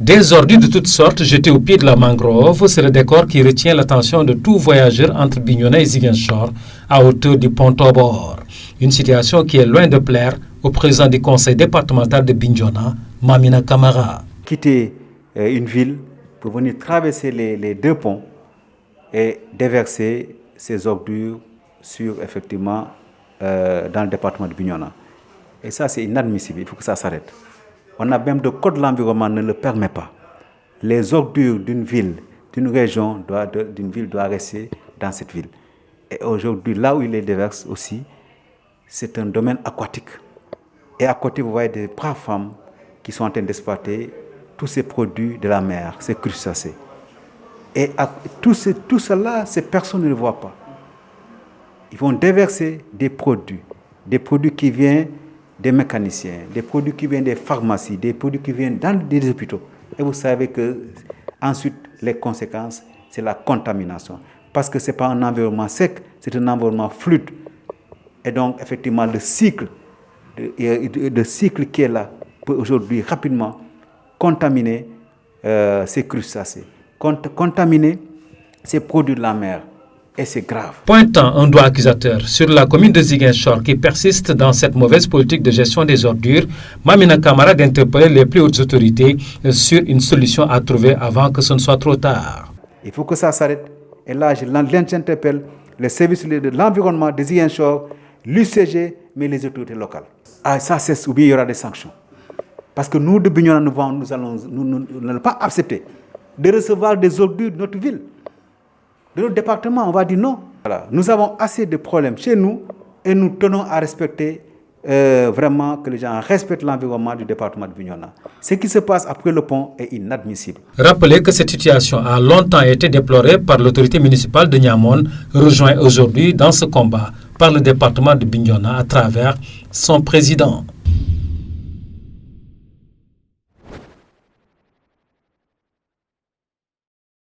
Des ordures de toutes sortes jetées au pied de la mangrove, c'est le décor qui retient l'attention de tout voyageur entre Bignona et Ziguinchor à hauteur du pont Tobor. Une situation qui est loin de plaire au président du conseil départemental de Bignona, Mamina Camara. Quitter une ville pour venir traverser les deux ponts et déverser ces ordures sur, effectivement, dans le département de Bignona. Et ça, c'est inadmissible, il faut que ça s'arrête. On a même le code de l'environnement ne le permet pas. Les ordures d'une ville, d'une région, d'une ville doivent rester dans cette ville. Et aujourd'hui, là où il les déverse aussi, c'est un domaine aquatique. Et à côté, vous voyez des braves femmes qui sont en train d'exploiter tous ces produits de la mer, ces crustacés. Et tout cela, ces personnes ne le voient pas. Ils vont déverser des produits qui viennent des mécaniciens, des produits qui viennent des pharmacies, des produits qui viennent dans des hôpitaux. Et vous savez que ensuite, les conséquences, c'est la contamination. Parce que ce n'est pas un environnement sec, c'est un environnement fluide. Et donc, effectivement, le cycle qui est là peut aujourd'hui rapidement contaminer ces crustacés, contaminer ces produits de la mer. Et c'est grave. Pointant un doigt accusateur sur la commune de Ziguinchor qui persiste dans cette mauvaise politique de gestion des ordures, Mamina Camara d'interpeller les plus hautes autorités sur une solution à trouver avant que ce ne soit trop tard. Il faut que ça s'arrête. Et là, j'interpelle les services de l'environnement de Ziguinchor, l'UCG, mais les autorités locales. Ah, ça cesse ou bien il y aura des sanctions. Parce que nous, de Bignona, nous n'allons pas accepter de recevoir des ordures de notre ville. De notre département, on va dire non. Voilà. Nous avons assez de problèmes chez nous et nous tenons à respecter vraiment que les gens respectent l'environnement du département de Bignona. Ce qui se passe après le pont est inadmissible. Rappelez que cette situation a longtemps été déplorée par l'autorité municipale de Niamone, rejoint aujourd'hui dans ce combat par le département de Bignona à travers son président.